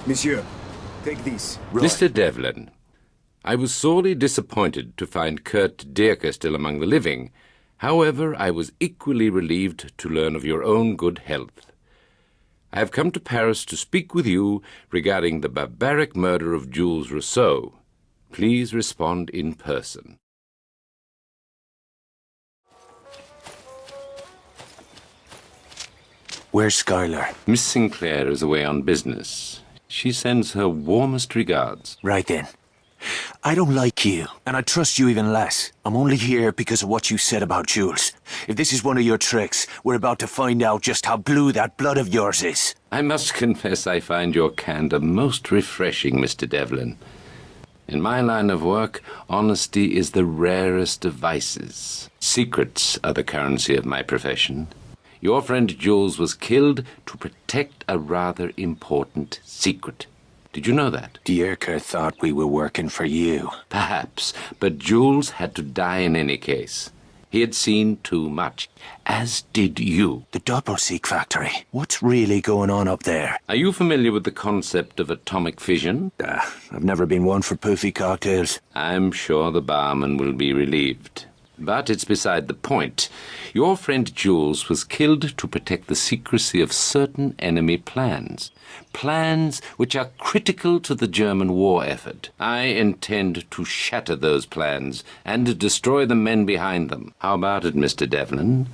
Monsieur, take this. Mr. Devlin, I was sorely disappointed to find Kurt Dierker still among the living. However, I was equally relieved to learn of your own good health. I have come to Paris to speak with you regarding the barbaric murder of Jules Rousseau. Please respond in person. Where's Skylar? Miss Sinclair is away on business. She sends her warmest regards. Right then. I don't like you, and I trust you even less. I'm only here because of what you said about Jules. If this is one of your tricks, we're about to find out just how blue that blood of yours is. I must confess I find your candor most refreshing, Mr. Devlin. In my line of work, honesty is the rarest of vices. Secrets are the currency of my profession. Your friend Jules was killed to protect a rather important secret. Did you know that? Dierker thought we were working for you. Perhaps, but Jules had to die in any case. He had seen too much, as did you. The Doppelseek factory. What's really going on up there? Are you familiar with the concept of atomic fission? I've never been one for poofy cocktails. I'm sure the barman will be relieved. But it's beside the point. Your friend Jules was killed to protect the secrecy of certain enemy plans. Plans which are critical to the German war effort. I intend to shatter those plans and destroy the men behind them. How about it, Mr. Devlin?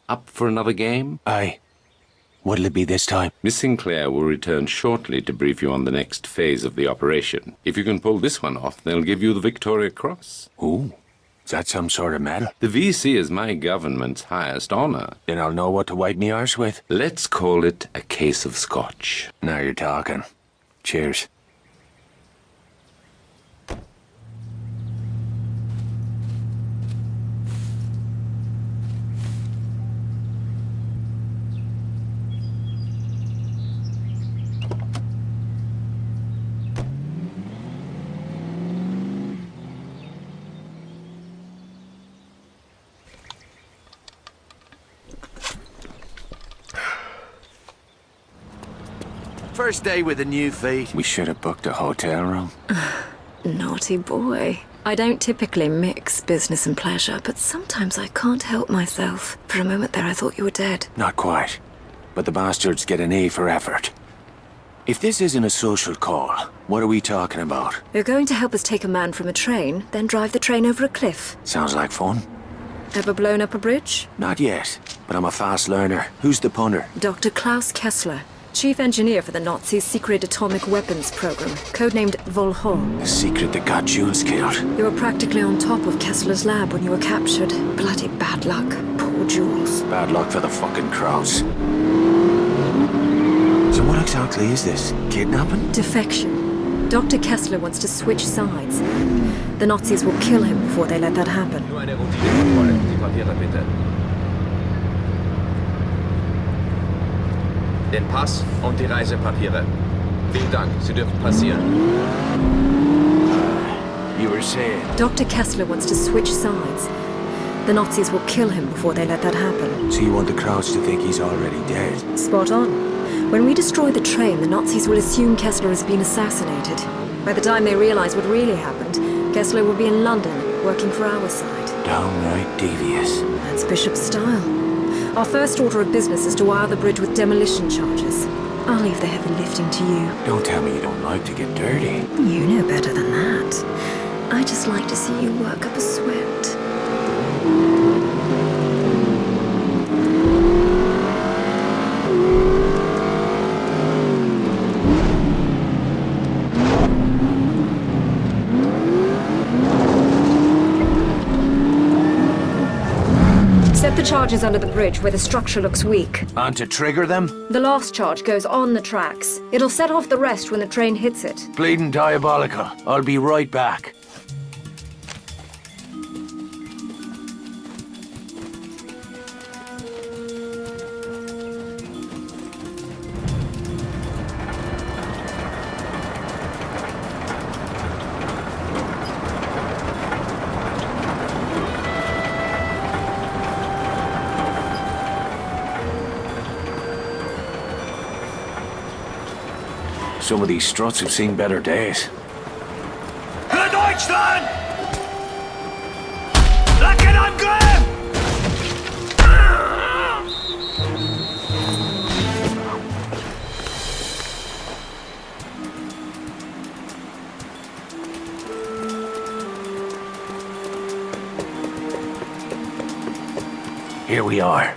Up for another game? Aye. What'll it be this time? Miss Sinclair will return shortly to brief you on the next phase of the operation. If you can pull this one off, they'll give you the Victoria Cross. Ooh. Is that some sort of medal? The VC is my government's highest honor. Then I'll know what to wipe me arse with. Let's call it a case of scotch. Now you're talking. Cheers. First day with a new feet. We should have booked a hotel room. Naughty boy. I don't typically mix business and pleasure, but sometimes I can't help myself. For a moment there I thought you were dead. Not quite. But the bastards get an A for effort. If this isn't a social call, what are we talking about? You're going to help us take a man from a train, then drive the train over a cliff. Sounds like fun. Ever blown up a bridge? Not yet, but I'm a fast learner. Who's the punter? Dr. Klaus Kessler, chief engineer for the Nazis' secret atomic weapons program, codenamed Volhol. The secret that got Jules killed. You were practically on top of Kessler's lab when you were captured. Bloody bad luck. Poor Jules. Bad luck for the fucking crowds. So what exactly is this? Kidnapping? Defection. Dr. Kessler wants to switch sides. The Nazis will kill him before they let that happen. Nur eine Routinekontrolle. Die Papiere bitte. Den Pass und die Reisepapiere. Vielen Dank, Sie dürfen passieren. You were saying? Dr. Kessler wants to switch sides. The Nazis will kill him before they let that happen. So you want the crowds to think he's already dead? Spot on. When we destroy the train, the Nazis will assume Kessler has been assassinated. By the time they realize what really happened, Kessler will be in London, working for our side. Downright devious. That's Bishop's style. Our first order of business is to wire the bridge with demolition charges. I'll leave the heavy lifting to you. Don't tell me you don't like to get dirty. You know better than that. I just like to see you work up a sweat. Set the charges under the bridge where the structure looks weak. And to trigger them? The last charge goes on the tracks. It'll set off the rest when the train hits it. Bleeding diabolical. I'll be right back. Some of these struts have seen better days. Für Deutschland! Lacken an Grom! Here we are.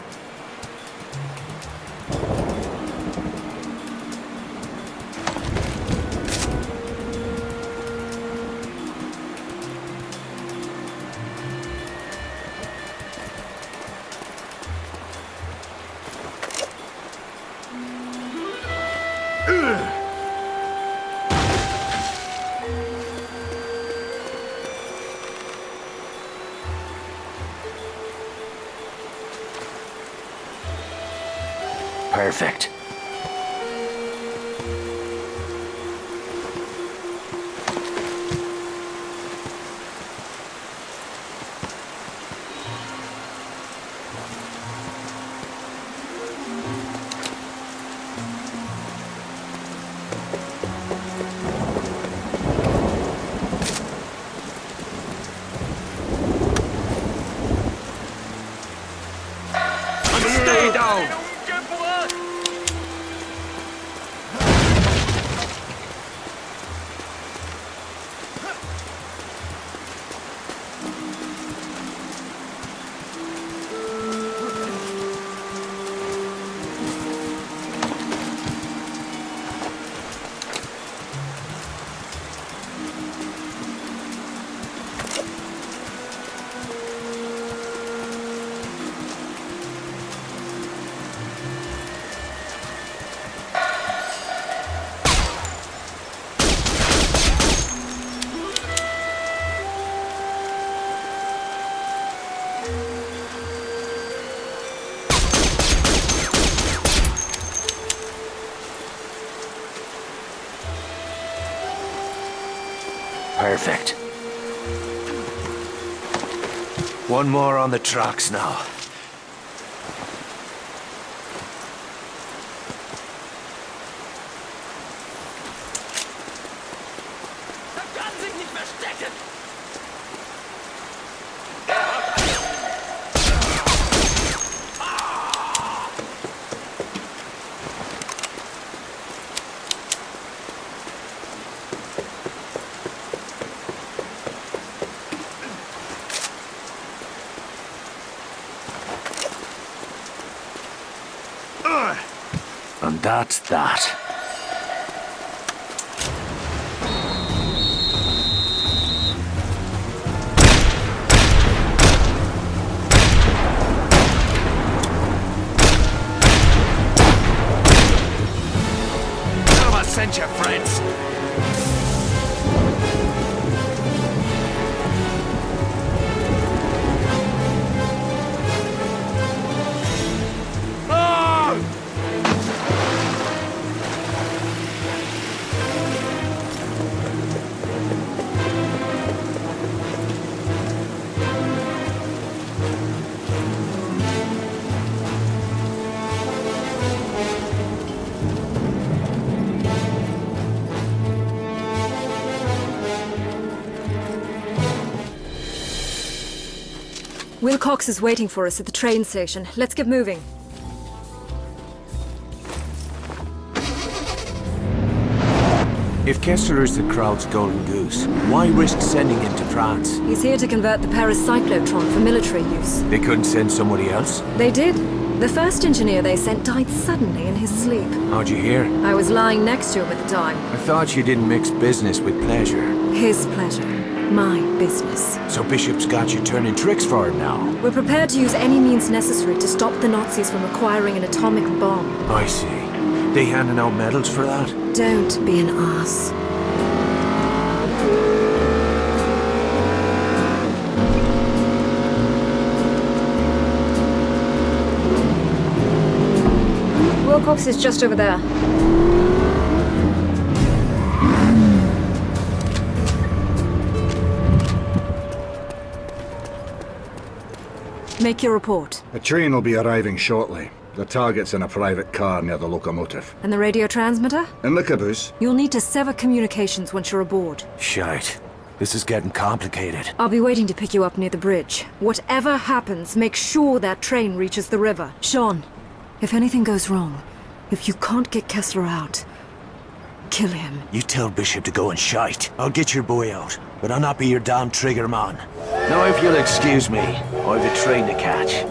Perfect. Stay down! Perfect. One more on the tracks now. And that's that. Tell 'em I sent you, friends. Wilcox is waiting for us at the train station. Let's get moving. If Kessler is the crowd's golden goose, why risk sending him to France? He's here to convert the Paris cyclotron for military use. They couldn't send somebody else? They did. The first engineer they sent died suddenly in his sleep. How'd you hear? I was lying next to him at the time. I thought you didn't mix business with pleasure. His pleasure. My business. So Bishop's got you turning tricks for him now? We're prepared to use any means necessary to stop the Nazis from acquiring an atomic bomb. I see. They handing out medals for that? Don't be an ass. Wilcox is just over there. Make your report. A train will be arriving shortly. The target's in a private car near the locomotive. And the radio transmitter? In the caboose. You'll need to sever communications once you're aboard. Shite. This is getting complicated. I'll be waiting to pick you up near the bridge. Whatever happens, make sure that train reaches the river. Sean, if anything goes wrong, if you can't get Kessler out, kill him. You tell Bishop to go and shite. I'll get your boy out, but I'll not be your damn trigger man. Now if you'll excuse me, I've a train to catch.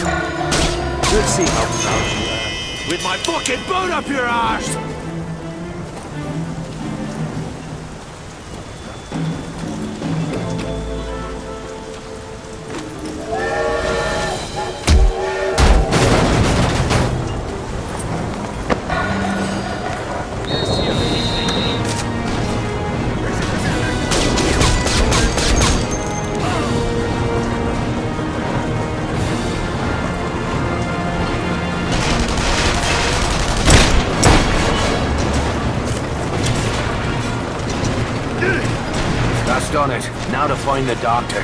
Let's see how proud you are. With my fucking boot up your arse! That's done it. Now to find the doctor.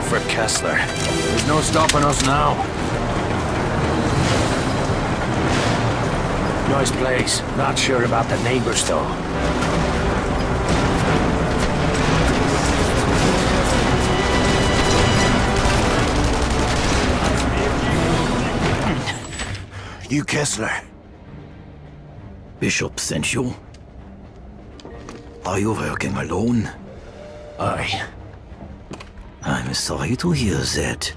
For Kessler. There's no stopping us now. Nice place. Not sure about the neighbors, though. You Kessler. Bishop sent you? Are you working alone? Aye. I'm sorry to hear that.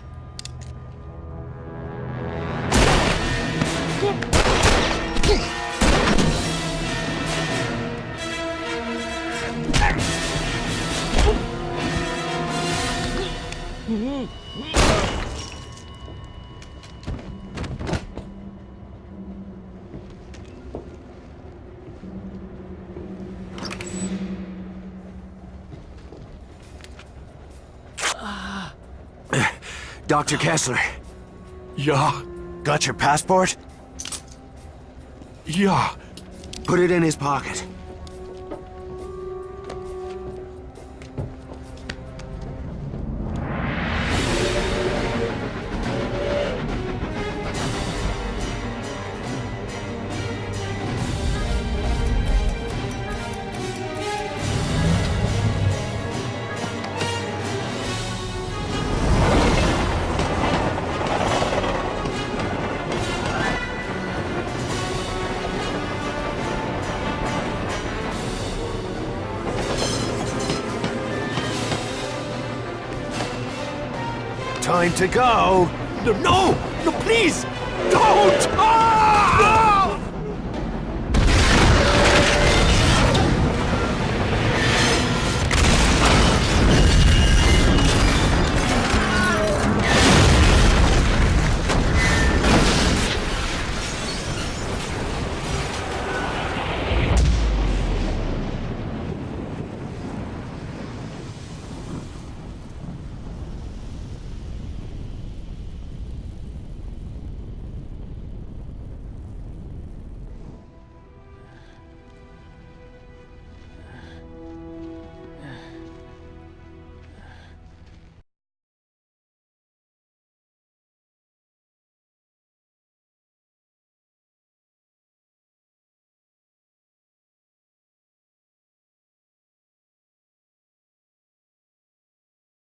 Dr. Kessler. Yeah, Got your passport? yeah. Put it in his pocket. Time to go. No, no, please, don't! Ah!